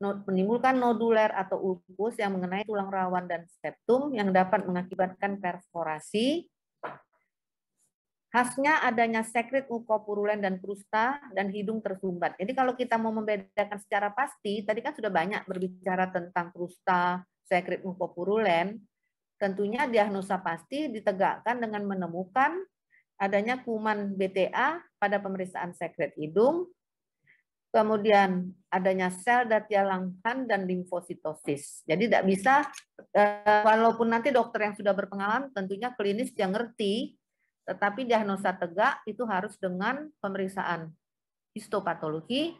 menimbulkan noduler atau ulkus yang mengenai tulang rawan dan septum yang dapat mengakibatkan perforasi. Khasnya adanya sekret mukopurulen dan krusta dan hidung tersumbat. Jadi kalau kita mau membedakan secara pasti, tadi kan sudah banyak berbicara tentang krusta, sekret mukopurulen. Tentunya diagnosa pasti ditegakkan dengan menemukan adanya kuman BTA pada pemeriksaan sekret hidung, kemudian adanya sel Datia Langhans dan limfositosis. Jadi tidak bisa, walaupun nanti dokter yang sudah berpengalaman tentunya klinis yang ngerti, tetapi diagnosa tegak itu harus dengan pemeriksaan histopatologi,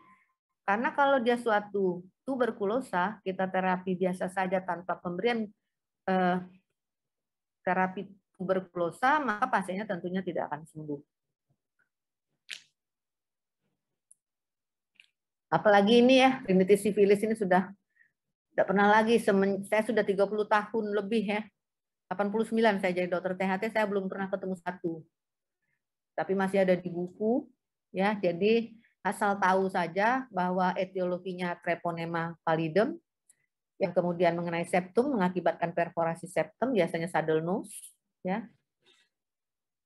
karena kalau dia suatu tuberkulosa, kita terapi biasa saja tanpa pemberian terapi tuberkulosa, maka pasiennya tentunya tidak akan sembuh. Apalagi ini ya, rinitis sifilis ini sudah tidak pernah lagi, saya sudah 30 tahun lebih ya, 89 saya jadi dokter THT, saya belum pernah ketemu satu. Tapi masih ada di buku, ya. Jadi asal tahu saja bahwa etiologinya Treponema pallidum, yang kemudian mengenai septum mengakibatkan perforasi septum, biasanya saddle nose, ya.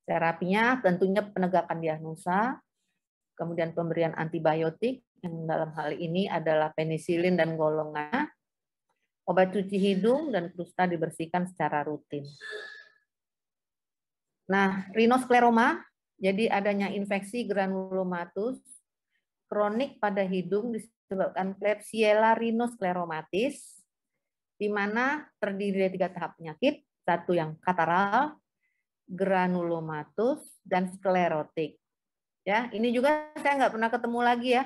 Terapinya tentunya penegakan diagnosa, kemudian pemberian antibiotik, yang dalam hal ini adalah penisilin dan golongannya, obat cuci hidung dan krusta dibersihkan secara rutin. Nah, rinoskleroma, jadi adanya infeksi granulomatus kronik pada hidung disebabkan Klebsiella rhinoskleromatis, di mana terdiri dari 3 tahap penyakit, satu yang kataral, granulomatus, dan sklerotik. Ya, ini juga saya nggak pernah ketemu lagi ya.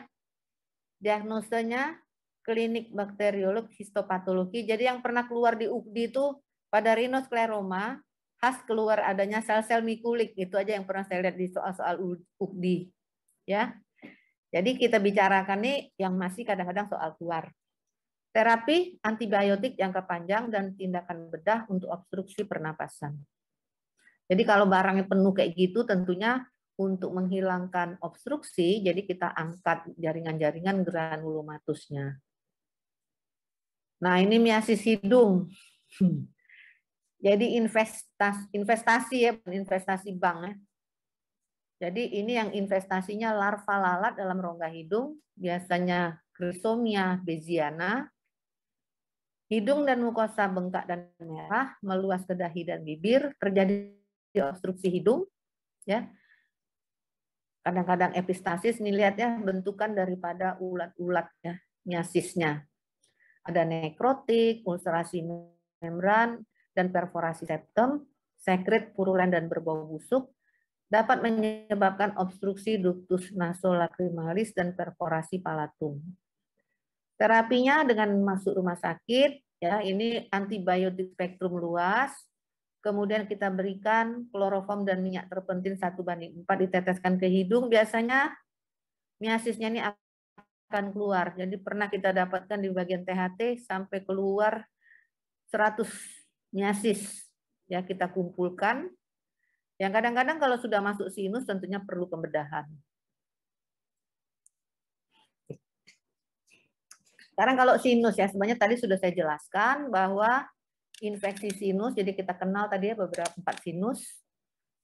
Diagnosanya klinik bakteriolog histopatologi. Jadi yang pernah keluar di UGD itu pada rhinoskleroma khas keluar adanya sel-sel mikulik, itu aja yang pernah saya lihat di soal-soal UGD. Ya. Jadi kita bicarakan nih yang masih kadang-kadang soal keluar. Terapi antibiotik jangka panjang dan tindakan bedah untuk obstruksi pernapasan. Jadi kalau barangnya penuh kayak gitu tentunya untuk menghilangkan obstruksi, jadi kita angkat jaringan-jaringan granulomatusnya. Nah ini miasis hidung. Jadi investasi ya, investasi bank ya. Jadi ini yang investasinya larva lalat dalam rongga hidung, biasanya Chrysomia beziana. Hidung dan mukosa bengkak dan merah, meluas ke dahi dan bibir, terjadi obstruksi hidung, ya. Kadang-kadang epistasis, nih lihat ya bentukan daripada ulat-ulat ya, miasisnya. Ada nekrotik, ulcerasi membran, dan perforasi septum, sekret purulen dan berbau busuk, dapat menyebabkan obstruksi ductus nasolacrimalis dan perforasi palatum. Terapinya dengan masuk rumah sakit, ya ini antibiotik spektrum luas, kemudian kita berikan kloroform dan minyak terpentin 1:4 diteteskan ke hidung, biasanya miasisnya ini akan keluar. Jadi pernah kita dapatkan di bagian THT sampai keluar 100 miasis. Ya, kita kumpulkan. Yang kadang-kadang kalau sudah masuk sinus tentunya perlu pembedahan. Sekarang kalau sinus ya, sebenarnya tadi sudah saya jelaskan bahwa infeksi sinus, jadi kita kenal tadi ya beberapa 4 sinus,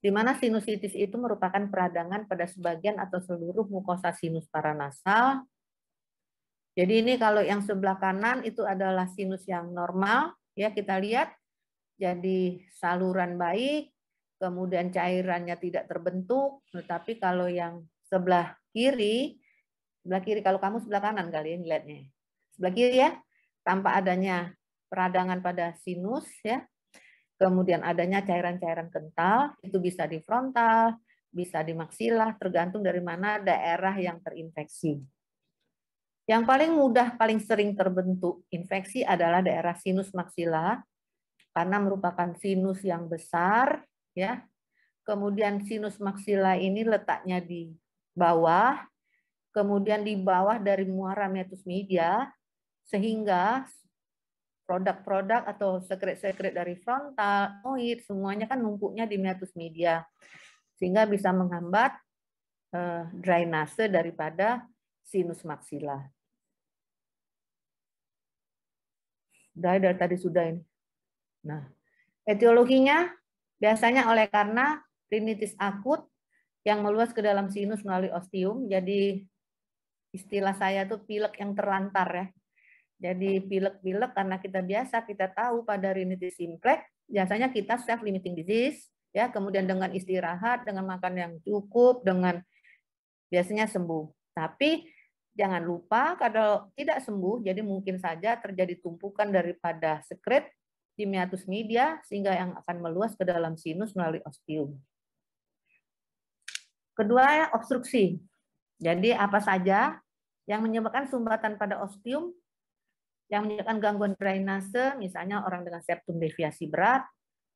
di mana sinusitis itu merupakan peradangan pada sebagian atau seluruh mukosa sinus paranasal. Jadi ini kalau yang sebelah kanan itu adalah sinus yang normal, ya kita lihat, jadi saluran baik, kemudian cairannya tidak terbentuk, tetapi kalau yang sebelah kiri kalau kamu sebelah kanan kali ya lihatnya. Sebelah kiri ya, tanpa adanya peradangan pada sinus ya. Kemudian adanya cairan-cairan kental, itu bisa di frontal, bisa di maksilah, tergantung dari mana daerah yang terinfeksi. Yang paling mudah, paling sering terbentuk infeksi adalah daerah sinus maksila, karena merupakan sinus yang besar, ya. Kemudian sinus maksila ini letaknya di bawah, kemudian di bawah dari muara meatus media, sehingga produk-produk atau sekret-sekret dari frontal, oid, semuanya kan numpuknya di meatus media, sehingga bisa menghambat drainase daripada sinus maksila. Dari tadi sudah ini. Nah, etiologinya biasanya karena rinitis akut yang meluas ke dalam sinus melalui ostium. Jadi istilah saya tuh pilek yang terlantar ya. Jadi pilek-pilek karena kita tahu pada rinitis simplex biasanya kita self limiting disease ya, kemudian dengan istirahat, dengan makan yang cukup, dengan biasanya sembuh. Tapi jangan lupa kalau tidak sembuh, jadi mungkin saja terjadi tumpukan daripada sekret di meatus media sehingga yang akan meluas ke dalam sinus melalui ostium. Kedua, obstruksi. Jadi apa saja yang menyebabkan sumbatan pada ostium, yang menyebabkan gangguan drainase, misalnya orang dengan septum deviasi berat,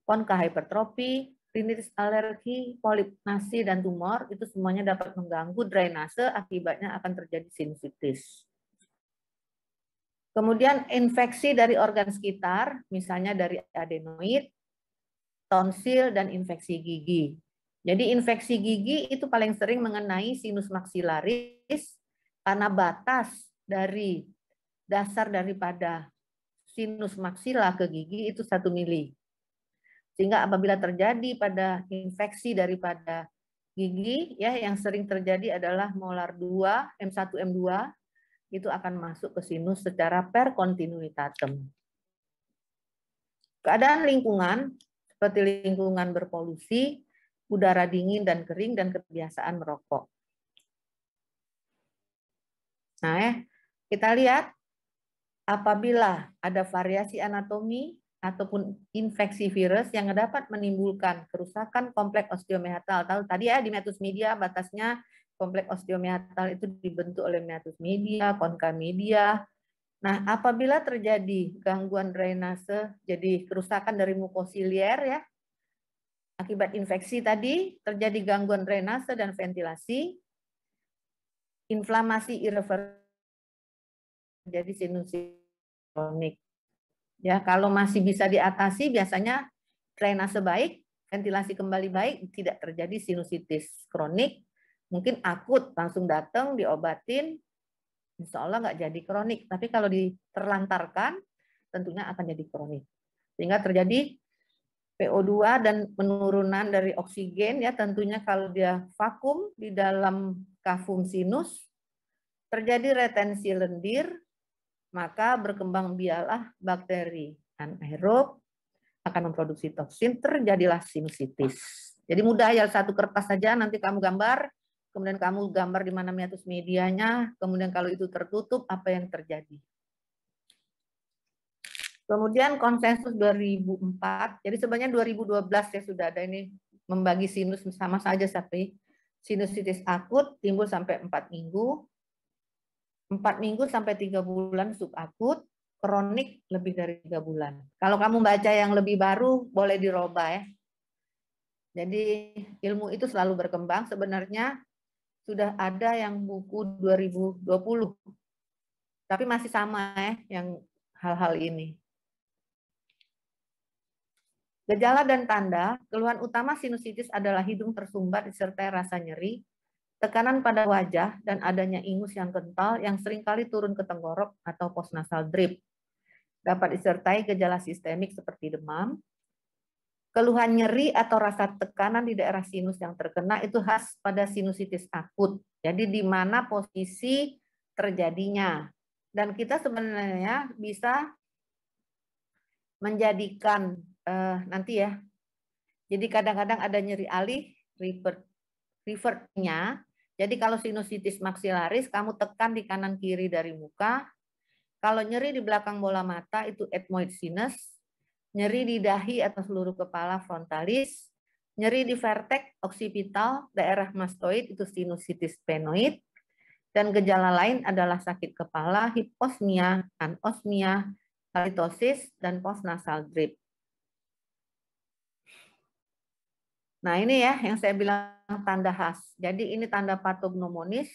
konka hipertrofi, rinitis alergi, polip nasi, dan tumor, itu semuanya dapat mengganggu drainase, akibatnya akan terjadi sinusitis. Kemudian infeksi dari organ sekitar, misalnya dari adenoid, tonsil, dan infeksi gigi. Jadi infeksi gigi itu paling sering mengenai sinus maksilaris karena batas dari dasar daripada sinus maksila ke gigi itu 1 mili. Sehingga apabila terjadi pada infeksi daripada gigi, ya yang sering terjadi adalah molar 2, M1, M2, itu akan masuk ke sinus secara per continuitatem. Keadaan lingkungan, seperti lingkungan berpolusi, udara dingin dan kering, dan kebiasaan merokok. Nah, kita lihat apabila ada variasi anatomi ataupun infeksi virus yang dapat menimbulkan kerusakan kompleks osteomeatal. Tahu tadi ya di meatus media batasnya kompleks osteomeatal itu dibentuk oleh meatus media, konka media. Nah, apabila terjadi gangguan drainase, jadi kerusakan dari mukosilier ya, akibat infeksi tadi, terjadi gangguan drainase dan ventilasi, inflamasi irreversibel, jadi sinusitis kronik. Ya, kalau masih bisa diatasi, biasanya drainase baik, ventilasi kembali baik, tidak terjadi sinusitis kronik. Mungkin akut, langsung datang, diobatin, insya Allah nggak jadi kronik. Tapi kalau diterlantarkan, tentunya akan jadi kronik. Sehingga terjadi PO2 dan penurunan dari oksigen, ya tentunya kalau dia vakum di dalam kafum sinus, terjadi retensi lendir, maka berkembang biaklah bakteri anaerob, akan memproduksi toksin, terjadilah sinusitis. Jadi mudah ya, satu kertas saja nanti kamu gambar, kemudian kamu gambar di mana meatus medianya, kemudian kalau itu tertutup, apa yang terjadi. Kemudian konsensus 2004, jadi sebenarnya 2012 ya sudah ada ini membagi sinus sama saja tapi sinusitis akut timbul sampai 4 minggu, 4 minggu sampai 3 bulan subakut, kronik lebih dari 3 bulan. Kalau kamu baca yang lebih baru boleh dirubah ya. Jadi ilmu itu selalu berkembang, sebenarnya sudah ada yang buku 2020, tapi masih sama ya yang hal-hal ini. Gejala dan tanda, keluhan utama sinusitis adalah hidung tersumbat disertai rasa nyeri, tekanan pada wajah, dan adanya ingus yang kental yang seringkali turun ke tenggorok atau postnasal drip. Dapat disertai gejala sistemik seperti demam. Keluhan nyeri atau rasa tekanan di daerah sinus yang terkena itu khas pada sinusitis akut. Jadi di mana posisi terjadinya. Dan kita sebenarnya bisa menjadikan nanti ya. Jadi kadang-kadang ada nyeri alih, revertnya. Jadi kalau sinusitis maksilaris, kamu tekan di kanan kiri dari muka. Kalau nyeri di belakang bola mata itu ethmoid sinus. Nyeri di dahi atau seluruh kepala frontalis. Nyeri di vertex occipital, daerah mastoid itu sinusitis sphenoid. Dan gejala lain adalah sakit kepala, hiposmia, anosmia, halitosis, dan postnasal drip. Nah ini ya yang saya bilang tanda khas. Jadi ini tanda patognomonis,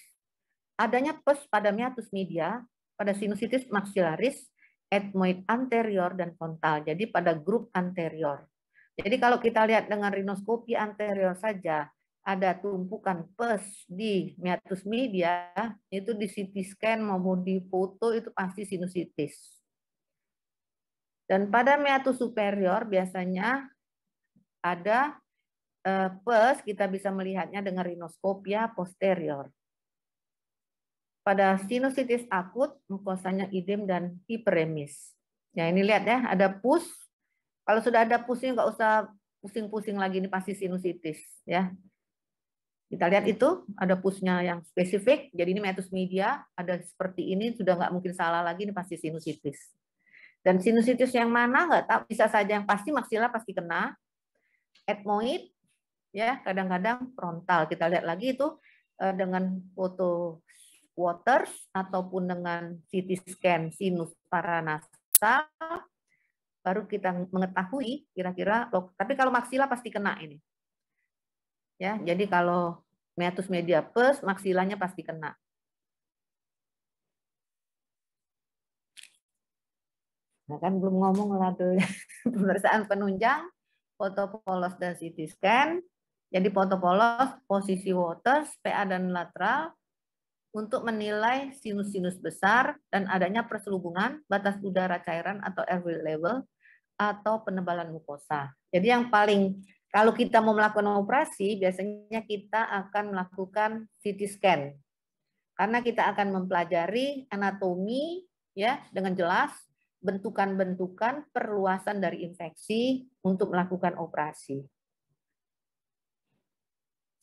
adanya pus pada meatus media, pada sinusitis maksilaris, ethmoid anterior, dan frontal. Jadi pada grup anterior. Jadi kalau kita lihat dengan rinoskopi anterior saja, ada tumpukan pus di meatus media, itu di CT scan maupun di foto itu pasti sinusitis. Dan pada meatus superior biasanya ada pes, kita bisa melihatnya dengan rinoskopia posterior. Pada sinusitis akut, mukosanya idem dan hiperemis. Ya, ini lihat ya, ada pus. Kalau sudah ada pusnya nggak usah pusing-pusing lagi, ini pasti sinusitis ya. Kita lihat itu ada pusnya yang spesifik, jadi ini meatus media, ada seperti ini, sudah nggak mungkin salah lagi, ini pasti sinusitis. Dan sinusitis yang mana nggak tahu, bisa saja yang pasti maksila pasti kena, etmoid, ya kadang-kadang frontal. Kita lihat lagi itu dengan foto Waters ataupun dengan CT scan sinus paranasal, baru kita mengetahui kira-kira. Tapi kalau maksila pasti kena ini. Ya, jadi kalau meatus media pes, maksilanya pasti kena. Nah, kan belum ngomong lah tuh. Pemeriksaan penunjang, foto polos dan CT scan. Jadi foto polos, posisi Waters, PA dan lateral untuk menilai sinus-sinus besar dan adanya perselubungan batas udara cairan atau airway level atau penebalan mukosa. Jadi yang paling, kalau kita mau melakukan operasi, biasanya kita akan melakukan CT scan. Karena kita akan mempelajari anatomi ya dengan jelas, bentukan-bentukan perluasan dari infeksi untuk melakukan operasi.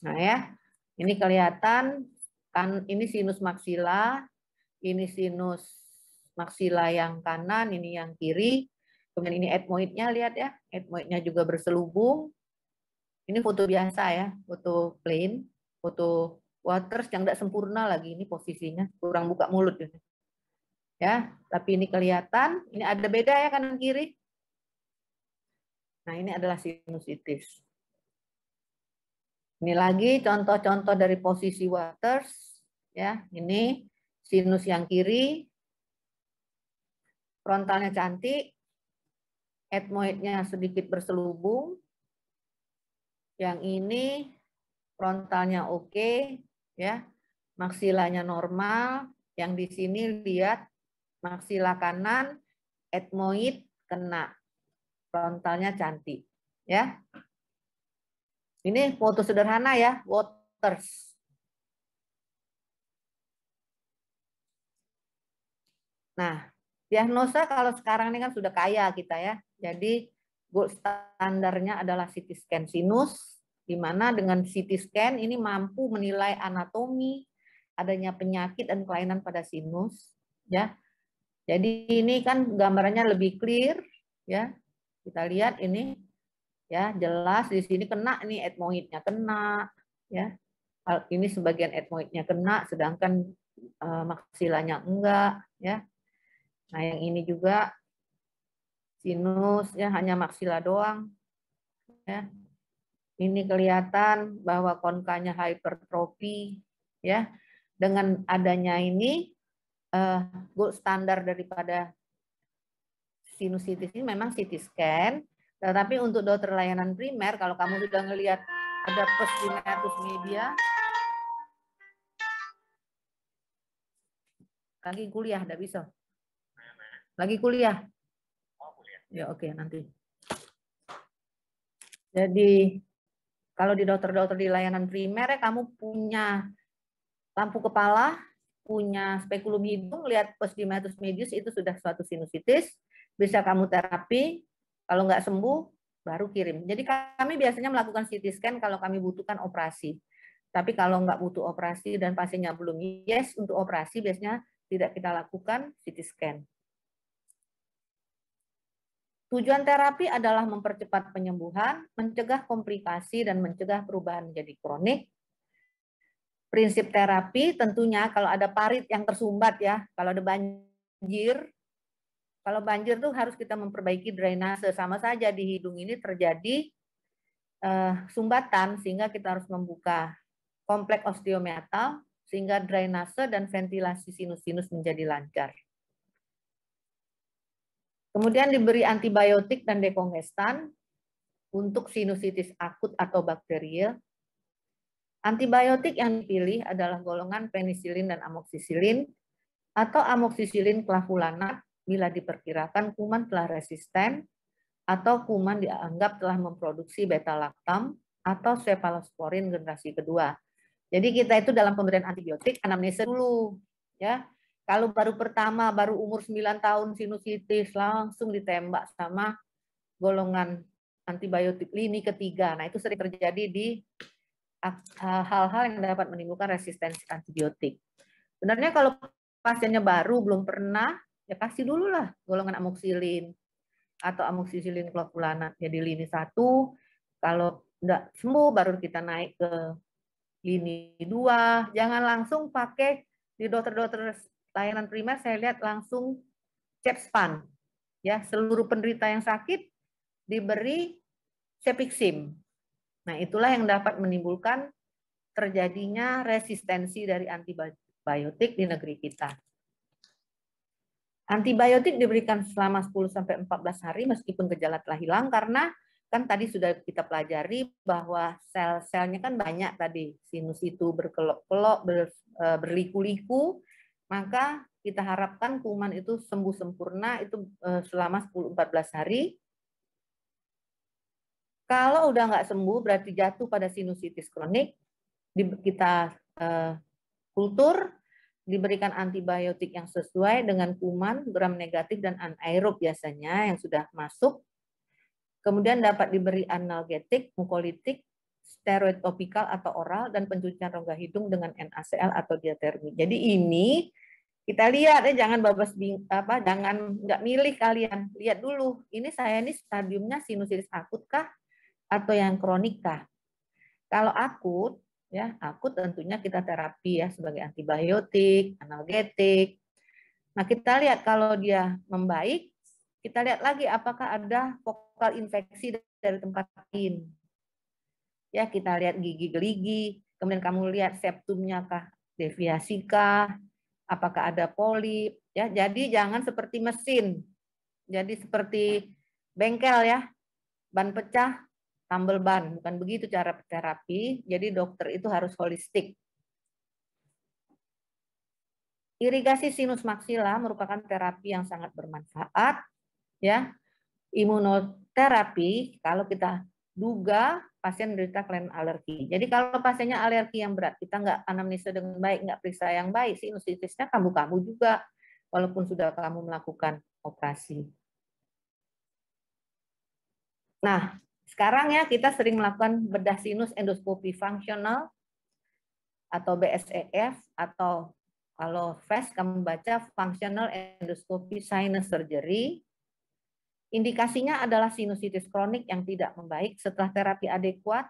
Nah ya, ini kelihatan kan, ini sinus maksila, ini sinus maksila yang kanan, ini yang kiri. Kemudian ini etmoidnya, lihat ya, etmoidnya juga berselubung. Ini foto biasa ya, foto plain, foto Waters yang tidak sempurna lagi, ini posisinya kurang buka mulut ini. Ya, tapi ini kelihatan, ini ada beda ya kanan kiri. Nah, ini adalah sinusitis. Ini lagi contoh-contoh dari posisi Waters, ya. Ini sinus yang kiri, frontalnya cantik, etmoidnya sedikit berselubung. Yang ini frontalnya oke, ya. Maksilanya normal. Yang di sini lihat maksila kanan, etmoid kena, frontalnya cantik, ya. Ini foto sederhana ya, Waters. Nah, diagnosa kalau sekarang ini kan sudah kaya kita ya. Jadi gold standarnya adalah CT scan sinus, di mana dengan CT scan ini mampu menilai anatomi, adanya penyakit dan kelainan pada sinus, ya. Jadi ini kan gambarannya lebih clear, ya. Kita lihat ini, ya jelas di sini kena, ini etmoidnya kena, ya. Ini sebagian etmoidnya kena, sedangkan maksilanya enggak, ya. Nah, yang ini juga sinus, ya hanya maksila doang, ya. Ini kelihatan bahwa konkanya hipertrofi, ya. Dengan adanya ini gold standar daripada sinusitis ini memang CT scan, tetapi untuk dokter layanan primer, kalau kamu sudah ngelihat ada pus di meatus media, lagi kuliah, tidak bisa. Lagi kuliah. Ya oke, nanti. Jadi kalau di dokter-dokter di layanan primer, kamu punya lampu kepala, punya spekulum hidung, lihat pus di meatus medius, itu sudah suatu sinusitis, bisa kamu terapi. Kalau nggak sembuh, baru kirim. Jadi kami biasanya melakukan CT scan kalau kami butuhkan operasi. Tapi kalau nggak butuh operasi dan pasiennya belum yes untuk operasi, biasanya tidak kita lakukan CT scan. Tujuan terapi adalah mempercepat penyembuhan, mencegah komplikasi, dan mencegah perubahan menjadi kronik. Prinsip terapi tentunya kalau ada parit yang tersumbat ya, kalau ada banjir, kalau banjir tuh harus kita memperbaiki drainase. Sama saja di hidung ini terjadi sumbatan, sehingga kita harus membuka kompleks osteometal, sehingga drainase dan ventilasi sinus-sinus menjadi lancar. Kemudian diberi antibiotik dan dekongestan untuk sinusitis akut atau bakterial. Antibiotik yang dipilih adalah golongan penisilin dan amoksisilin atau amoksisilin clavulanat bila diperkirakan kuman telah resisten atau kuman dianggap telah memproduksi beta-laktam atau cephalosporin generasi kedua. Jadi kita itu dalam pemberian antibiotik anamnesa dulu, ya. Kalau baru pertama, baru umur 9 tahun sinusitis, langsung ditembak sama golongan antibiotik lini ketiga. Nah, itu sering terjadi di hal-hal yang dapat menimbulkan resistensi antibiotik. Sebenarnya kalau pasiennya baru, belum pernah, ya kasih dulu lah golongan amoxicillin atau amoxicillin clofulanat. Jadi lini 1, kalau enggak sembuh baru kita naik ke lini 2. Jangan langsung pakai di dokter-dokter layanan primer, saya lihat langsung Cefspan. Ya, seluruh penderita yang sakit diberi Cefixim. Nah, itulah yang dapat menimbulkan terjadinya resistensi dari antibiotik di negeri kita. Antibiotik diberikan selama 10-14 hari meskipun gejala telah hilang, karena kan tadi sudah kita pelajari bahwa sel-selnya kan banyak tadi, sinus itu berkelok-kelok, berliku-liku, maka kita harapkan kuman itu sembuh sempurna itu selama 10-14 hari. Kalau udah nggak sembuh berarti jatuh pada sinusitis kronik, kita kultur, diberikan antibiotik yang sesuai dengan kuman, gram negatif dan anaerob biasanya yang sudah masuk. Kemudian dapat diberi analgetik, mukolitik, steroid topikal atau oral, dan pencucian rongga hidung dengan NaCl atau diatermi. Jadi ini kita lihat ya, jangan jangan nggak milih kalian. Lihat dulu, ini saya ini stadiumnya sinusitis akut kah atau yang kronik kah? Kalau akut, ya akut tentunya kita terapi ya sebagai antibiotik, analgetik. Nah, kita lihat kalau dia membaik, kita lihat lagi apakah ada fokal infeksi dari tempat lain. Ya, kita lihat gigi geligi, kemudian kamu lihat septumnya kah, deviasi kah, apakah ada polip, ya. Jadi jangan seperti mesin. Jadi seperti bengkel ya, ban pecah, tambal ban, bukan begitu cara terapi. Jadi dokter itu harus holistik. Irigasi sinus maksila merupakan terapi yang sangat bermanfaat, ya. Imunoterapi kalau kita duga pasien menderita kelainan alergi. Jadi kalau pasiennya alergi yang berat, kita nggak anamnesa dengan baik, nggak periksa yang baik, sinusitisnya kambuh-kambuh juga, walaupun sudah kamu melakukan operasi. Nah, sekarang ya kita sering melakukan bedah sinus endoskopi fungsional atau BSEF, atau kalau FAST kamu baca Functional Endoscopy Sinus Surgery. Indikasinya adalah sinusitis kronik yang tidak membaik setelah terapi adekuat,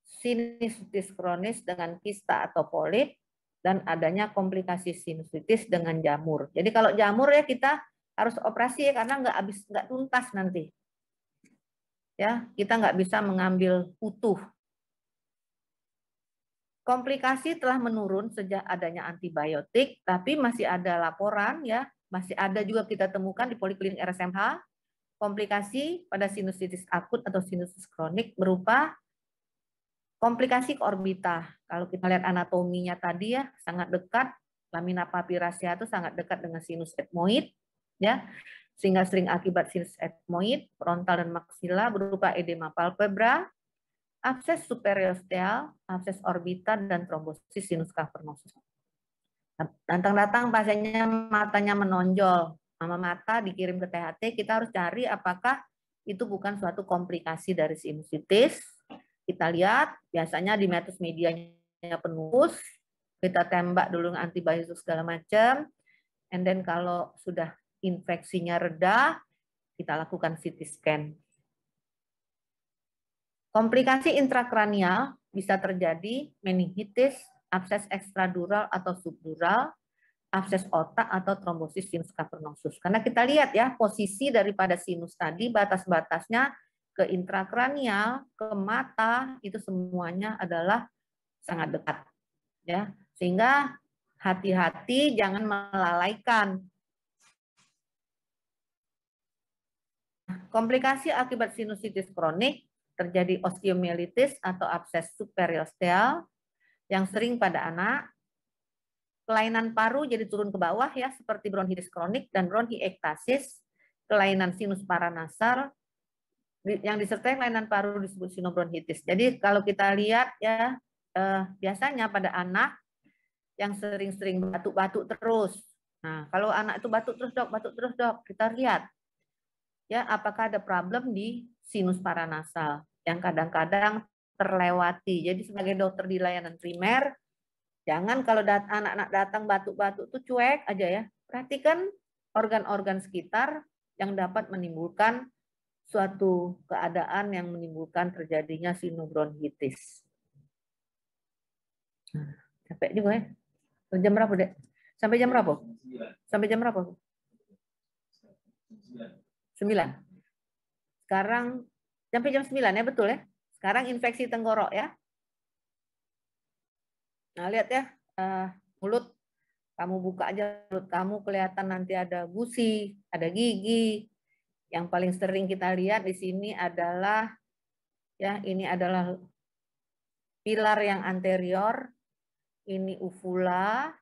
sinusitis kronis dengan kista atau polip, dan adanya komplikasi sinusitis dengan jamur. Jadi kalau jamur ya kita harus operasi ya, karena nggak tuntas nanti. Ya, kita nggak bisa mengambil utuh. Komplikasi telah menurun sejak adanya antibiotik, tapi masih ada laporan ya, masih ada juga kita temukan di poliklinik RSMH, komplikasi pada sinusitis akut atau sinusitis kronik berupa komplikasi ke orbita. Kalau kita lihat anatominya tadi ya, sangat dekat, lamina papiracea itu sangat dekat dengan sinus etmoid, ya, sehingga sering akibat sinus etmoid, frontal dan maksila berupa edema palpebra, abses superiosteal, abses orbita, dan trombosis sinus cavernosus. Datang-datang pasiennya matanya menonjol, sama mata dikirim ke THT, kita harus cari apakah itu bukan suatu komplikasi dari sinusitis. Kita lihat, biasanya di metus medianya penuh, kita tembak dulu antibiotik segala macam, and then kalau sudah infeksinya reda, kita lakukan CT scan. Komplikasi intrakranial bisa terjadi meningitis, abses ekstradural atau subdural, abses otak atau trombosis sinus cavernosus. Karena kita lihat ya posisi daripada sinus tadi, batas-batasnya ke intrakranial, ke mata, itu semuanya adalah sangat dekat. Ya, sehingga hati-hati jangan melalaikan. Komplikasi akibat sinusitis kronik terjadi osteomielitis atau abses superiosteal yang sering pada anak, kelainan paru jadi turun ke bawah ya, seperti bronkitis kronik dan bronkiektasis, kelainan sinus paranasal, yang disertai kelainan paru disebut sinobronkitis. Jadi kalau kita lihat ya, biasanya pada anak yang sering-sering batuk-batuk terus. Nah, kalau anak itu batuk terus dok, kita lihat ya apakah ada problem di sinus paranasal yang kadang-kadang terlewati. Jadi sebagai dokter di layanan primer, jangan kalau anak-anak datang batuk-batuk tuh cuek aja ya. Perhatikan organ-organ sekitar yang dapat menimbulkan suatu keadaan yang menimbulkan terjadinya sinobronkitis. Nah, capek juga ya. Jam berapa, Dek? Sampai jam berapa? Sampai jam berapa? 9. Sekarang sampai jam 9 ya, betul ya? Sekarang infeksi tenggorok ya. Nah, lihat ya, mulut kamu buka aja mulut kamu, kelihatan nanti ada gusi, ada gigi. Yang paling sering kita lihat di sini adalah ya, ini adalah pilar yang anterior, ini uvula,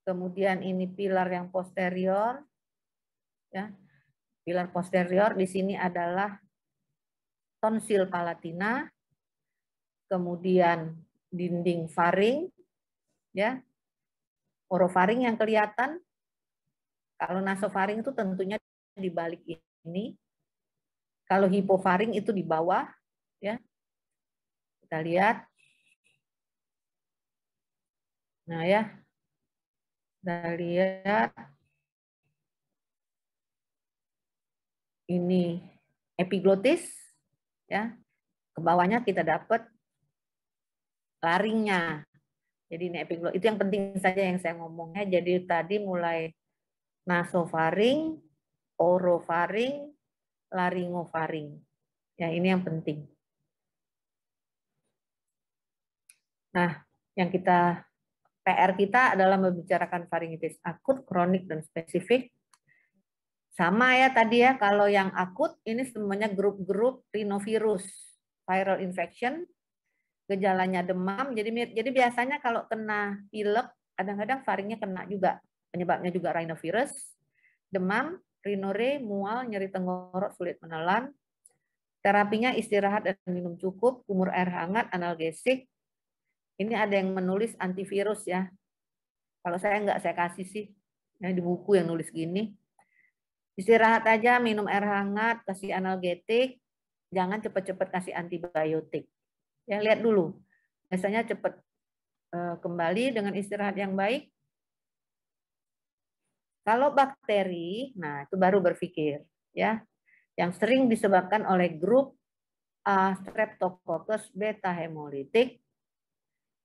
kemudian ini pilar yang posterior, ya, pilar posterior di sini adalah tonsil palatina, kemudian dinding faring, ya, orofaring yang kelihatan. Kalau nasofaring itu tentunya di balik ini. Kalau hipofaring itu di bawah, ya. Kita lihat. Nah ya, kita lihat ini epiglotis, ya. Ke bawahnya kita dapat laringnya. Jadi ini epiglotis, itu yang penting saja yang saya ngomongnya. Jadi tadi mulai nasofaring, orofaring, laringofaring. Ya, ini yang penting. Nah, yang PR kita adalah membicarakan faringitis akut, kronik, dan spesifik. Sama ya tadi ya, kalau yang akut ini semuanya grup-grup rhinovirus, viral infection, gejalanya demam. Jadi biasanya kalau kena pilek, kadang-kadang faringnya kena juga. Penyebabnya juga rhinovirus, demam, rhinore, mual, nyeri tenggorok, sulit menelan. Terapinya istirahat dan minum cukup, kumur air hangat, analgesik. Ini ada yang menulis antivirus ya. Kalau saya enggak, saya kasih sih. Nah, di buku yang nulis gini. Istirahat aja, minum air hangat, kasih analgetik. Jangan cepat-cepat kasih antibiotik. Ya, lihat dulu. Biasanya cepat kembali dengan istirahat yang baik. Kalau bakteri, nah itu baru berpikir. Ya, yang sering disebabkan oleh grup A Streptococcus beta hemolytic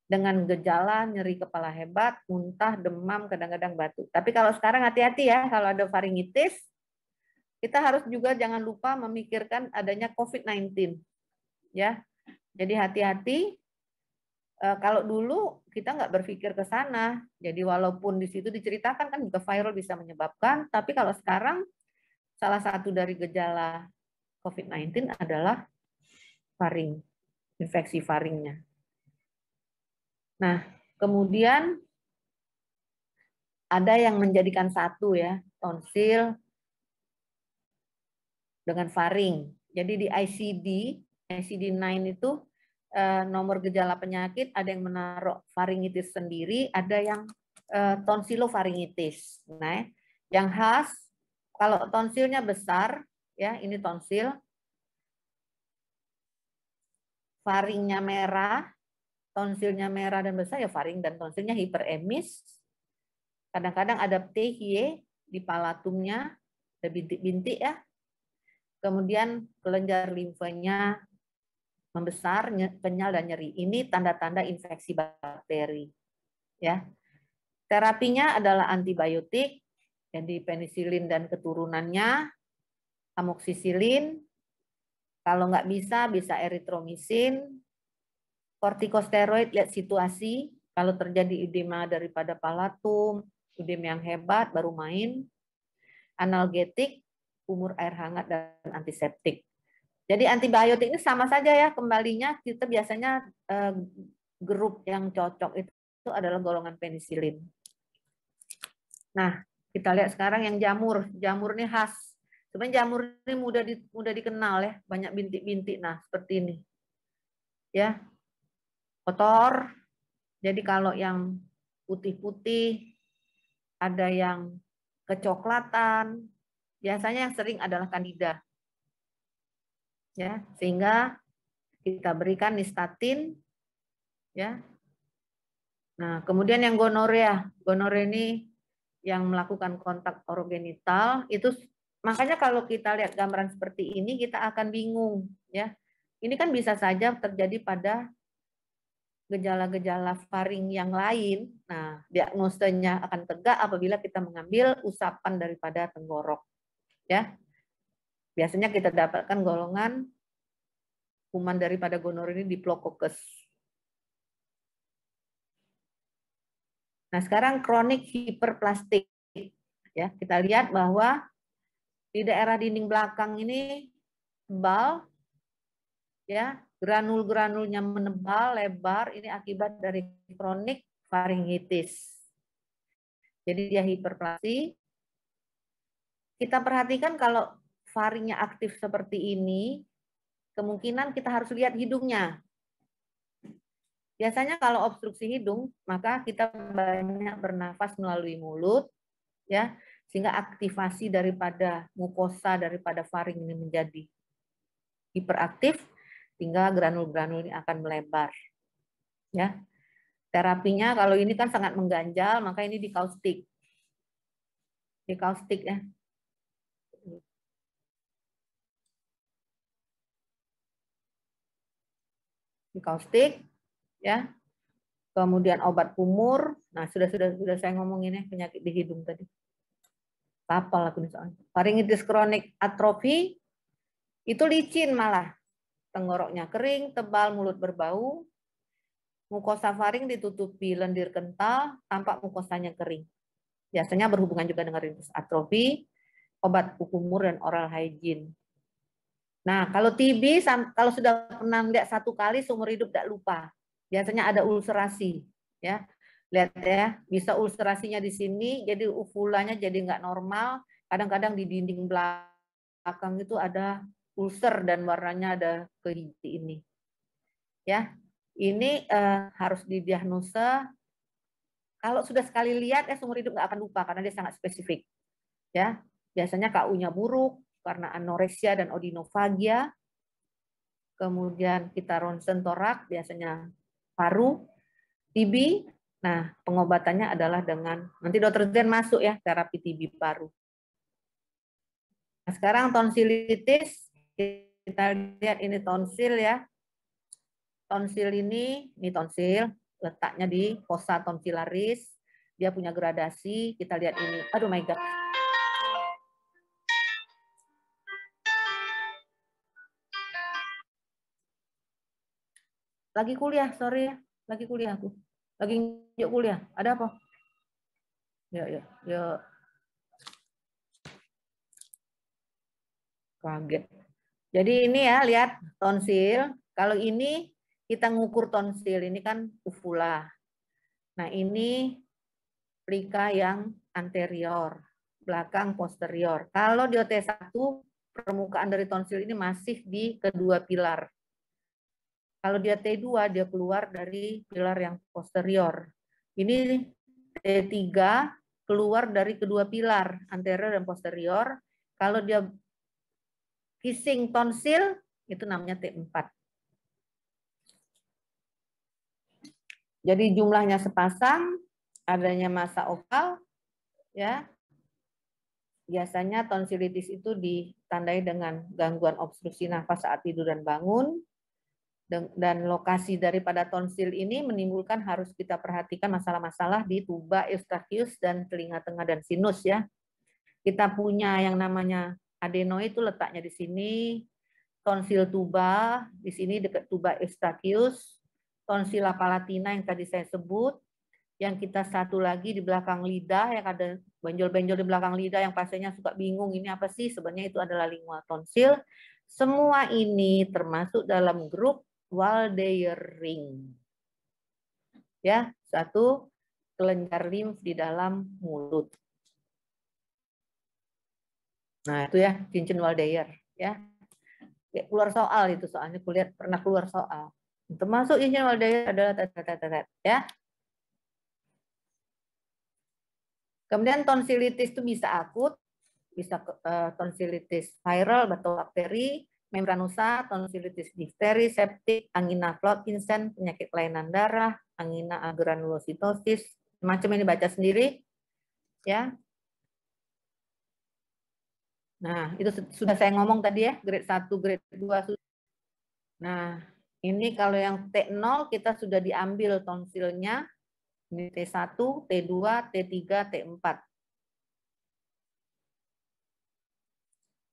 dengan gejala nyeri kepala hebat, muntah, demam, kadang-kadang batuk. Tapi kalau sekarang hati-hati ya, kalau ada faringitis, kita harus juga jangan lupa memikirkan adanya COVID-19. Ya, jadi hati-hati. Kalau dulu kita nggak berpikir ke sana, jadi walaupun di situ diceritakan kan juga viral bisa menyebabkan, tapi kalau sekarang salah satu dari gejala COVID-19 adalah faring, infeksi faringnya. Nah, kemudian ada yang menjadikan satu ya, tonsil dengan faring. Jadi di ICD-9 itu nomor gejala penyakit, ada yang menaruh faringitis sendiri, ada yang tonsilofaringitis. Nah, yang khas kalau tonsilnya besar, ya ini tonsil, faringnya merah, tonsilnya merah dan besar, ya faring dan tonsilnya hiperemis. Kadang-kadang ada ptehiae di palatumnya, ada bintik-bintik ya. Kemudian kelenjar limfanya membesar, kenyal dan nyeri. Ini tanda-tanda infeksi bakteri. Ya. Terapinya adalah antibiotik, jadi penisilin dan keturunannya, amoksisilin. Kalau nggak bisa eritromisin, kortikosteroid, lihat situasi. Kalau terjadi edema daripada palatum, edema yang hebat, baru main. Analgetik, kumur air hangat, dan antiseptik. Jadi antibiotik ini sama saja ya, kembalinya kita biasanya grup yang cocok itu adalah golongan penisilin. Nah, kita lihat sekarang yang jamur. Jamur ini khas. Sebenarnya jamur ini mudah dikenal ya, banyak bintik-bintik. Nah, seperti ini. Ya. Kotor. Jadi kalau yang putih-putih, ada yang kecoklatan, biasanya yang sering adalah Candida. Ya, sehingga kita berikan nistatin ya. Nah, kemudian yang gonorea. Gonorea ini yang melakukan kontak orogenital itu, makanya kalau kita lihat gambaran seperti ini kita akan bingung ya. Ini kan bisa saja terjadi pada gejala-gejala faring yang lain. Nah, diagnosanya akan tegak apabila kita mengambil usapan daripada tenggorok ya. Biasanya kita dapatkan golongan kuman daripada gonorea ini Diplococcus. Nah, sekarang kronik hiperplastik. Ya, kita lihat bahwa di daerah dinding belakang ini tebal, ya, granul-granulnya menebal, lebar. Ini akibat dari kronik faringitis. Jadi dia hiperplasi. Kita perhatikan kalau faringnya aktif seperti ini, kemungkinan kita harus lihat hidungnya. Biasanya kalau obstruksi hidung, maka kita banyak bernafas melalui mulut, ya, sehingga aktivasi daripada mukosa daripada faring ini menjadi hiperaktif, sehingga granul-granul ini akan melebar. Ya, terapinya kalau ini kan sangat mengganjal, maka ini dikaustik. Dikaustik ya. Dikaustik, ya. Kemudian obat kumur. Nah, sudah saya ngomongin ya penyakit di hidung tadi. Kapal aku nih soalnya. Faringitis kronik atrofi itu licin malah. Tenggoroknya kering, tebal, mulut berbau. Mukosa faring ditutupi lendir kental, tampak mukosanya kering. Biasanya berhubungan juga dengan rinitis atrofi, obat kumur dan oral hygiene. Nah, kalau TB, kalau sudah pernah lihat satu kali seumur hidup tidak lupa. Biasanya ada ulcerasi, ya. Lihat ya, bisa ulcerasinya di sini, jadi uvulanya jadi nggak normal. Kadang-kadang di dinding belakang itu ada ulcer dan warnanya ada kehijauan ini. Ya, ini harus didiagnosa. Kalau sudah sekali lihat, seumur hidup nggak akan lupa karena dia sangat spesifik. Ya, biasanya KU-nya buruk karena anoreksia dan odinofagia. Kemudian kita ronsen torak, biasanya paru, TB. Nah, pengobatannya adalah dengan, nanti dokter Zen masuk ya, terapi TB paru. Nah, sekarang tonsilitis, kita lihat ini tonsil ya. Tonsil ini tonsil, letaknya di fossa tonsillaris. Dia punya gradasi, kita lihat ini. Aduh my God. Lagi kuliah, sorry ya. Lagi kuliah aku. Lagi yuk kuliah. Ada apa? Ya. Kaget. Jadi ini ya, lihat tonsil. Kalau ini kita ngukur tonsil, ini kan uvula. Nah, ini plika yang anterior, belakang posterior. Kalau di OT1, permukaan dari tonsil ini masih di kedua pilar. Kalau dia T2, dia keluar dari pilar yang posterior. Ini T3 keluar dari kedua pilar, anterior dan posterior. Kalau dia kissing tonsil, itu namanya T4. Jadi jumlahnya sepasang, adanya massa oval, ya. Biasanya tonsilitis itu ditandai dengan gangguan obstruksi nafas saat tidur dan bangun. Dan lokasi daripada tonsil ini menimbulkan harus kita perhatikan masalah-masalah di tuba, eustachius, dan telinga tengah dan sinus ya. Kita punya yang namanya adenoid itu letaknya di sini, tonsil tuba di sini dekat tuba eustachius, tonsila palatina yang tadi saya sebut, yang kita satu lagi di belakang lidah yang ada benjol-benjol di belakang lidah yang pasiennya suka bingung ini apa sih, sebenarnya itu adalah lingual tonsil. Semua ini termasuk dalam grup Waldeyer ring. Ya, Satu, kelenjar limf di dalam mulut. Nah, itu ya, cincin Waldeyer ya. Keluar soal itu soalnya kulihat pernah keluar soal. Termasuk cincin Waldeyer adalah ya. Kemudian tonsilitis itu bisa akut, bisa tonsilitis viral atau bakteri, membranosa, tonsilitis difteri, septik, angina Flood-Vincent, penyakit kelainan darah, angina agranulositosis, macam ini baca sendiri, ya. Nah, itu sudah saya ngomong tadi ya, grade 1, grade 2. Nah, ini kalau yang T0 kita sudah diambil tonsilnya, ini T1, T2, T3, T4.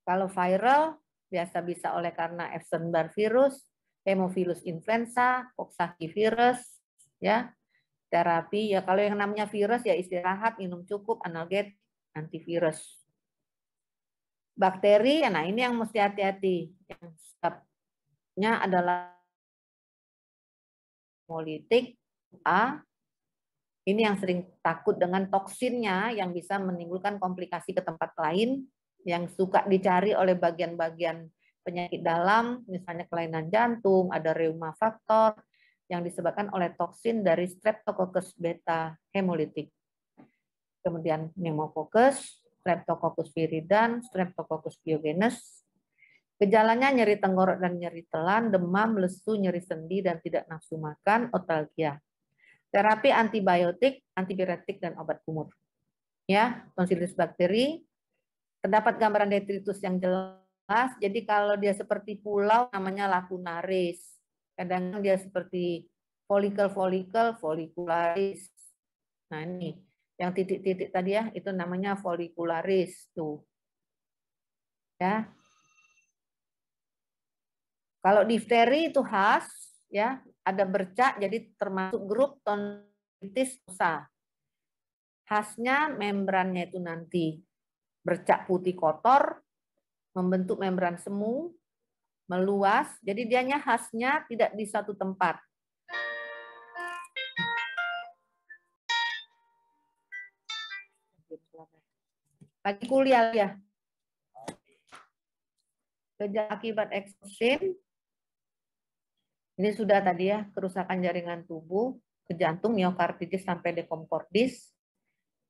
Kalau viral, biasa bisa oleh karena Epstein-Barr virus, Haemophilus influenza, Coxsackie virus, ya. Terapi ya kalau yang namanya virus ya istirahat, minum cukup, analgetik, antivirus. Bakteri, ya, nah ini yang mesti hati-hati. Yang sebabnya adalah hemolytik A. Ini yang sering takut dengan toksinnya yang bisa menimbulkan komplikasi ke tempat lain yang suka dicari oleh bagian-bagian penyakit dalam, misalnya kelainan jantung, ada reuma faktor yang disebabkan oleh toksin dari Streptococcus beta hemolytic. Kemudian pneumococcus, Streptococcus viridans, Streptococcus pyogenes. Gejalanya nyeri tenggorok dan nyeri telan, demam, lesu, nyeri sendi, dan tidak nafsu makan, otalgia. Terapi antibiotik, antipiretik, dan obat kumur. Ya, tonsilitis bakteri. Terdapat gambaran detritus yang jelas. Jadi kalau dia seperti pulau, namanya lacunaris. Kadang dia seperti folikel-folikel, folikularis. Nah ini, yang titik-titik tadi ya, itu namanya folikularis tuh. Ya. Kalau difteri itu khas, ya, ada bercak, jadi termasuk grup tonsilitis nosa. Khasnya membrannya itu nanti bercak putih kotor, membentuk membran semu, meluas, jadi dianya khasnya tidak di satu tempat. Lagi kuliah ya. Gejala akibat eksosin, ini sudah tadi ya, kerusakan jaringan tubuh, ke jantung, miokarditis sampai dekomkordis,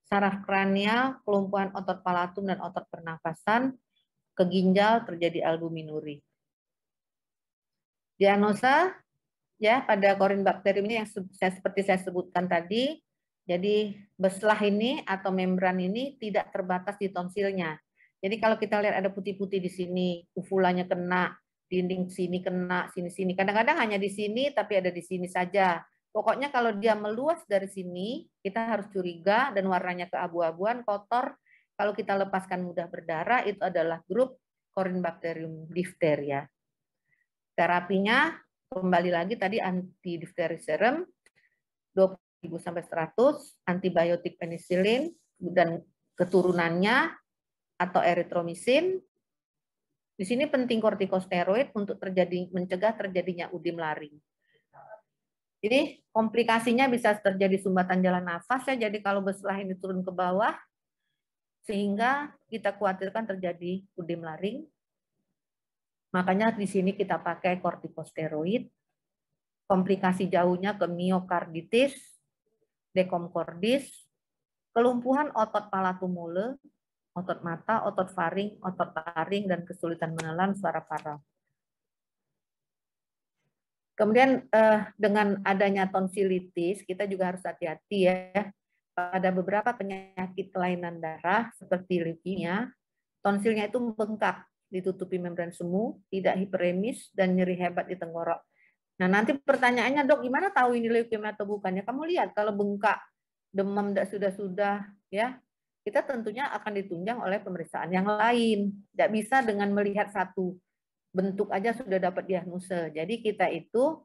saraf kranial, kelumpuhan otot palatum dan otot pernafasan, ke ginjal terjadi albuminuri. Diagnosa ya pada Corynebacterium ini yang seperti saya sebutkan tadi, jadi beslah ini atau membran ini tidak terbatas di tonsilnya. Jadi kalau kita lihat ada putih-putih di sini, uvulanya kena, dinding sini kena, sini-sini. Kadang-kadang hanya di sini, tapi ada di sini saja. Pokoknya kalau dia meluas dari sini, kita harus curiga dan warnanya keabu-abuan, kotor. Kalau kita lepaskan mudah berdarah, itu adalah grup Corynebacterium diphtheria. Terapinya kembali lagi tadi anti-difteri serum 20.000 sampai 100, antibiotik penisilin dan keturunannya atau eritromisin. Di sini penting kortikosteroid untuk mencegah terjadinya udim laring. Jadi komplikasinya bisa terjadi sumbatan jalan nafas ya. Jadi kalau beslah ini turun ke bawah sehingga kita khawatirkan terjadi udim laring. Makanya di sini kita pakai kortikosteroid. Komplikasi jauhnya ke miokarditis, dekomkordis, kelumpuhan otot palatum mole, otot mata, otot faring, otot taring, dan kesulitan menelan suara parau. Kemudian dengan adanya tonsilitis, kita juga harus hati-hati ya. Pada beberapa penyakit kelainan darah seperti leukemia, tonsilnya itu bengkak, ditutupi membran semu, tidak hiperemis, dan nyeri hebat di tenggorok. Nah nanti pertanyaannya, dok, gimana tahu ini leukemia atau bukan? Ya kamu lihat kalau bengkak, demam sudah ya, kita tentunya akan ditunjang oleh pemeriksaan yang lain. Tidak bisa dengan melihat satu bentuk aja sudah dapat diagnosa. Jadi kita itu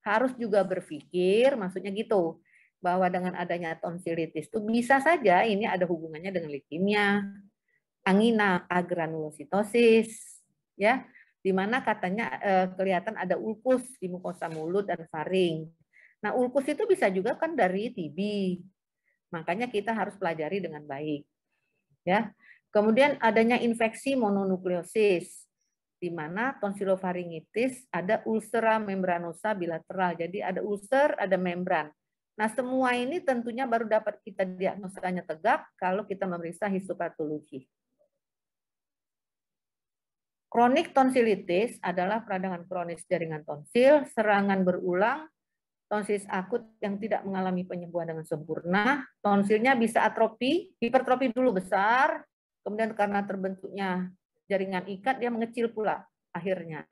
harus juga berpikir, maksudnya gitu, bahwa dengan adanya tonsilitis itu bisa saja ini ada hubungannya dengan leukemia, angina agranulositosis, ya, di mana katanya kelihatan ada ulkus di mukosa mulut dan faring. Nah, ulkus itu bisa juga kan dari TB. Makanya kita harus pelajari dengan baik. Ya. Kemudian adanya infeksi mononukleosis, di mana tonsilofaringitis ada ulcera membranosa bilateral. Jadi ada ulcer, ada membran. Nah, semua ini tentunya baru dapat kita diagnosanya tegak kalau kita memeriksa histopatologi. Kronik tonsilitis adalah peradangan kronis jaringan tonsil, serangan berulang, tonsilis akut yang tidak mengalami penyembuhan dengan sempurna, tonsilnya bisa atrofi, hipertrofi dulu besar, kemudian karena terbentuknya jaringan ikat, dia mengecil pula akhirnya.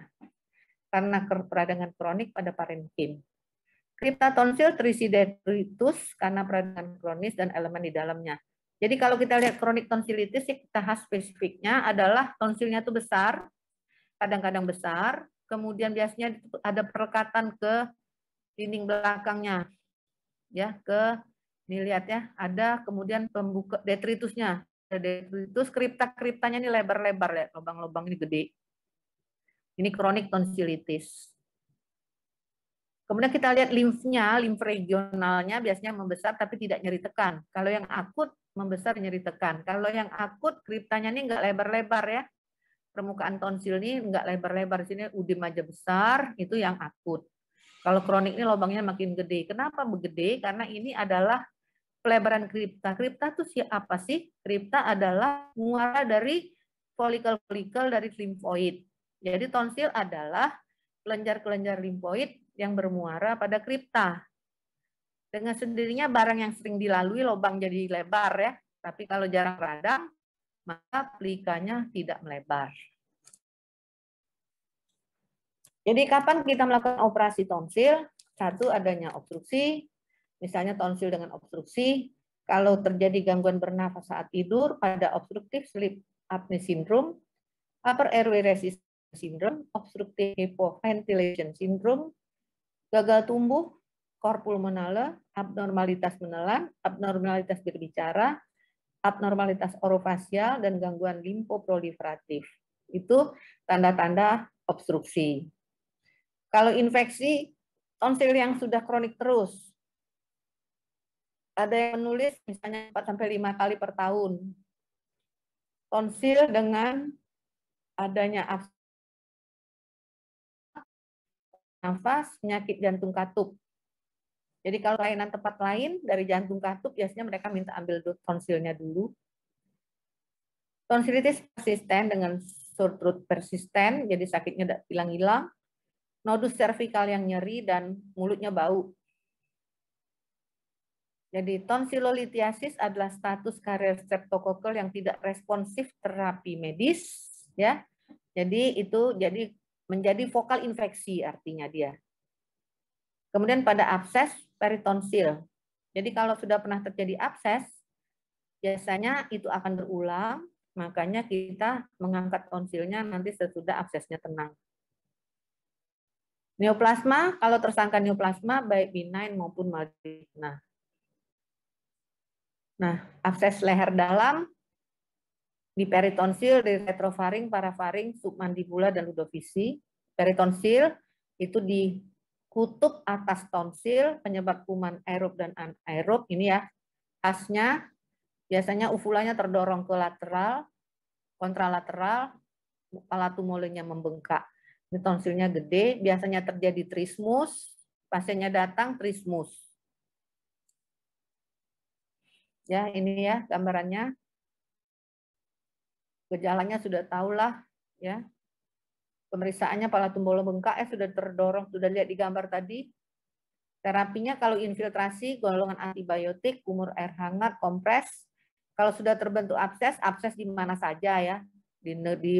Karena peradangan kronik pada parenkim. Kripta tonsil terisi detritus karena peradangan kronis dan elemen di dalamnya. Jadi kalau kita lihat kronik tonsilitis, kita khas spesifiknya adalah tonsilnya itu besar, kadang-kadang besar, kemudian biasanya ada perekatan ke dinding belakangnya, ya ke, nih lihat ya, ada kemudian pembuka detritusnya, ada detritus, kriptanya ini lebar-lebar ya, lubang-lubang ini gede. Ini kronik tonsilitis. Kemudian kita lihat limfnya, limf regionalnya biasanya membesar tapi tidak nyeri tekan. Kalau yang akut membesar nyeri tekan. Kalau yang akut kriptanya ini enggak lebar-lebar ya. Permukaan tonsil ini enggak lebar-lebar, sini udim aja besar, itu yang akut. Kalau kronik ini lubangnya makin gede. Kenapa begede? Karena ini adalah pelebaran kripta. Kripta itu apa sih? Kripta adalah muara dari folikel-folikel dari limfoid. Jadi tonsil adalah kelenjar-kelenjar limfoid yang bermuara pada kripta. Dengan sendirinya barang yang sering dilalui lubang jadi lebar ya. Tapi kalau jarang radang, maka pelikanya tidak melebar. Jadi kapan kita melakukan operasi tonsil? Satu, adanya obstruksi. Misalnya tonsil dengan obstruksi. Kalau terjadi gangguan bernafas saat tidur pada obstructive sleep apnea syndrome, upper airway resistance syndrome, obstructive hypoventilation syndrome, gagal tumbuh, cor pulmonale, abnormalitas menelan, abnormalitas berbicara, abnormalitas orofasial, dan gangguan limfoproliferatif. Itu tanda-tanda obstruksi. Kalau infeksi, tonsil yang sudah kronik terus, ada yang menulis misalnya 4-5 kali per tahun. Tonsil dengan adanya nafas, penyakit jantung katup. Jadi kalau kelainan tempat lain dari jantung katup, biasanya mereka minta ambil tonsilnya dulu. Tonsilitis persisten dengan sore throat persisten, jadi sakitnya tidak hilang-hilang. Nodus cervikal yang nyeri dan mulutnya bau. Jadi tonsilolitiasis adalah status karier streptokokel yang tidak responsif terapi medis, ya. Jadi itu menjadi vokal infeksi artinya dia. Kemudian pada abses peritonsil. Jadi kalau sudah pernah terjadi abses, biasanya itu akan berulang, makanya kita mengangkat tonsilnya nanti sesudah absesnya tenang. Neoplasma, kalau tersangka neoplasma baik benign maupun maligna. Nah, abses leher dalam di peritonsil, di retrofaring, parafaring, submandibula, dan ludovisi. Peritonsil itu di kutub atas tonsil, penyebab kuman aerob dan anaerob. Ini ya, khasnya biasanya uvulanya terdorong ke lateral, kontralateral, palatum molenya membengkak. Ini tonsilnya gede, biasanya terjadi trismus, pasiennya datang trismus. Ya, ini ya gambarannya. Gejalanya sudah tahulah ya. Pemeriksaannya palatum bolo bengkak sudah terdorong, sudah lihat di gambar tadi. Terapinya kalau infiltrasi, golongan antibiotik, kumur air hangat, kompres. Kalau sudah terbentuk abses, abses di mana saja ya.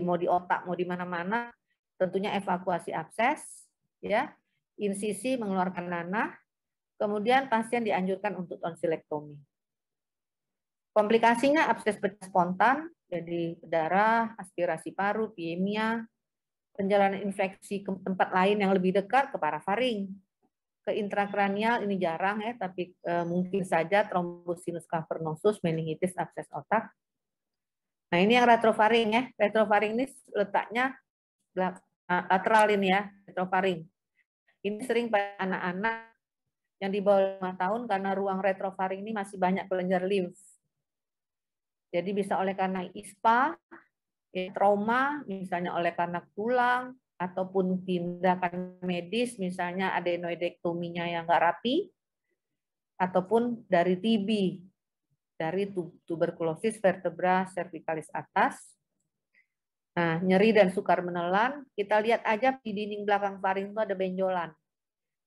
Mau di otak, mau di mana-mana, tentunya evakuasi abses ya. Insisi mengeluarkan nanah. Kemudian pasien dianjurkan untuk tonsilektomi. Komplikasinya abses pecah spontan, jadi darah, aspirasi paru, piemia, perjalanan infeksi ke tempat lain yang lebih dekat ke parafaring. Ke intrakranial ini jarang ya, tapi mungkin saja trombosinus cavernosus, meningitis, abses otak. Nah ini yang retrofaring ya, retrofaring ini letaknya lateral ini ya, retrofaring. Ini sering pada anak-anak yang di bawah 5 tahun karena ruang retrofaring ini masih banyak kelenjar limf. Jadi bisa oleh karena ISPA, trauma, misalnya oleh karena tulang, ataupun tindakan medis, misalnya adenoidektominya yang nggak rapi, ataupun dari TB, dari tuberkulosis vertebra cervicalis atas. Nah, nyeri dan sukar menelan, kita lihat aja di dinding belakang faring itu ada benjolan.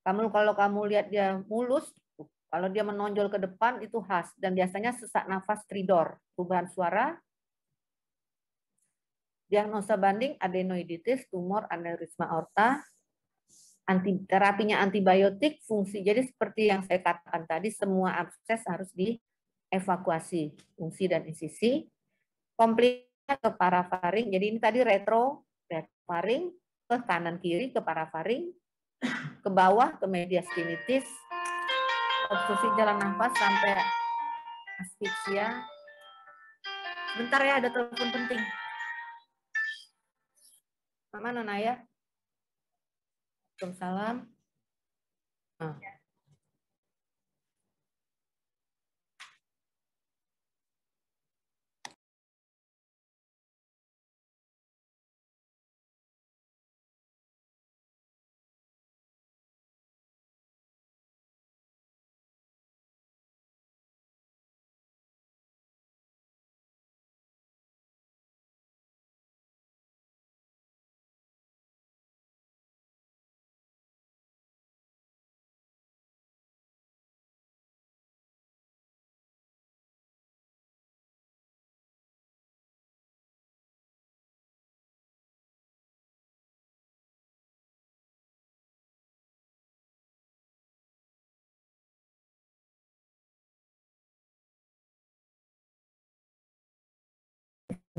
Kalau kamu lihat dia mulus, kalau dia menonjol ke depan itu khas, dan biasanya sesak nafas stridor, perubahan suara. Diagnosa banding adenoiditis, tumor, aneurisma aorta. Terapinya antibiotik, fungsi. Jadi seperti yang saya katakan tadi, semua abses harus dievakuasi, fungsi dan insisi. Komplikasi ke parafaring. Jadi ini tadi retrofaring, ke kanan kiri ke parafaring, ke bawah ke mediastinitis, obstruksi jalan nafas sampai asfiksia. Bentar ya, ada telepon penting. Mana Naya? Waalaikumsalam. Nah.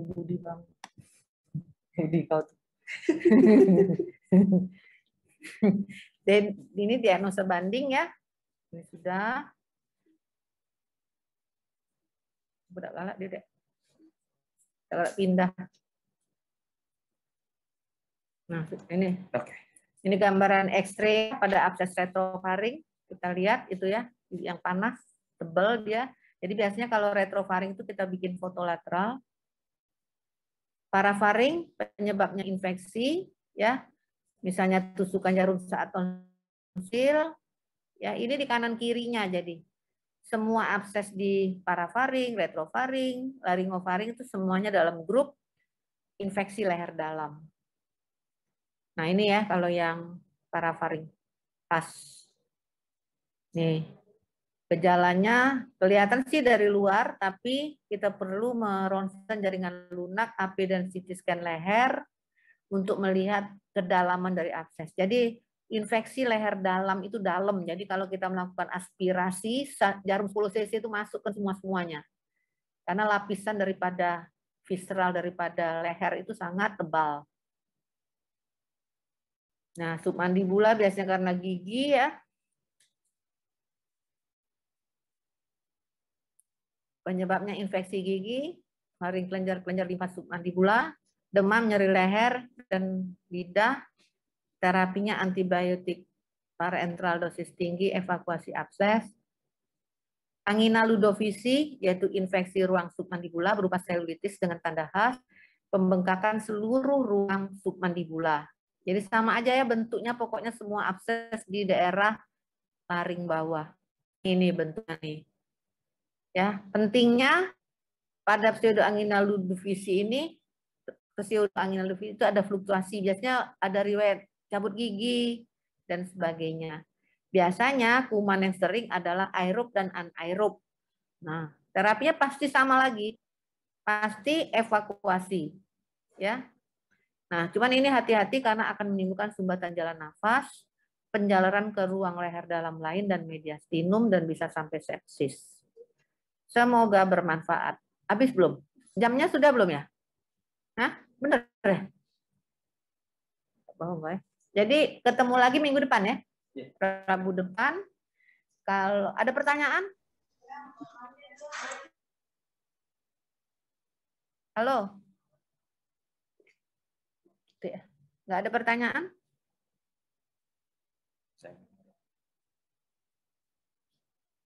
Budi bang, Budi kau. Dan ini diagnosa banding ya. Ini sudah. Budak galak dia dek. Galak pindah. Nah ini. Oke. Ini gambaran X-ray pada abses retrofaring. Kita lihat itu ya, yang panas, tebal dia. Jadi biasanya kalau retrofaring itu kita bikin foto lateral. Parafaring penyebabnya infeksi, ya, misalnya tusukan jarum saat tonsil, ya ini di kanan kirinya. Jadi semua abses di parafaring, retrofaring, laryngofaring itu semuanya dalam grup infeksi leher dalam. Nah ini ya kalau yang parafaring pas. Nih gejalanya kelihatan sih dari luar, tapi kita perlu meronsen jaringan lunak, AP dan CT scan leher untuk melihat kedalaman dari abses. Jadi infeksi leher dalam itu dalam. Jadi kalau kita melakukan aspirasi, jarum 10 cc itu masuk ke semuanya. Karena lapisan daripada visceral daripada leher itu sangat tebal. Nah, submandibula biasanya karena gigi ya. Penyebabnya infeksi gigi, maring kelenjar limfa submandibula, demam, nyeri leher, dan lidah. Terapinya antibiotik, parenteral dosis tinggi, evakuasi abses. Angina ludovisi, yaitu infeksi ruang submandibula berupa selulitis dengan tanda khas, pembengkakan seluruh ruang submandibula. Jadi sama aja ya bentuknya, pokoknya semua abses di daerah laring bawah. Ini bentuknya nih. Ya, pentingnya pada pseudoangina ludovisi ini, pseudoangina ludovisi itu ada fluktuasi, biasanya ada riwayat cabut gigi dan sebagainya. Biasanya kuman yang sering adalah aerob dan anaerob. Nah, terapinya pasti sama lagi, pasti evakuasi, ya. Nah, cuman ini hati-hati karena akan menimbulkan sumbatan jalan nafas, penjalaran ke ruang leher dalam lain dan mediastinum dan bisa sampai sepsis. Semoga bermanfaat. Habis belum? Jamnya sudah belum ya? Hah? Bener ya? Bohong ya? Jadi ketemu lagi minggu depan ya? Rabu depan. Kalau ada pertanyaan? Halo? Nggak ada pertanyaan?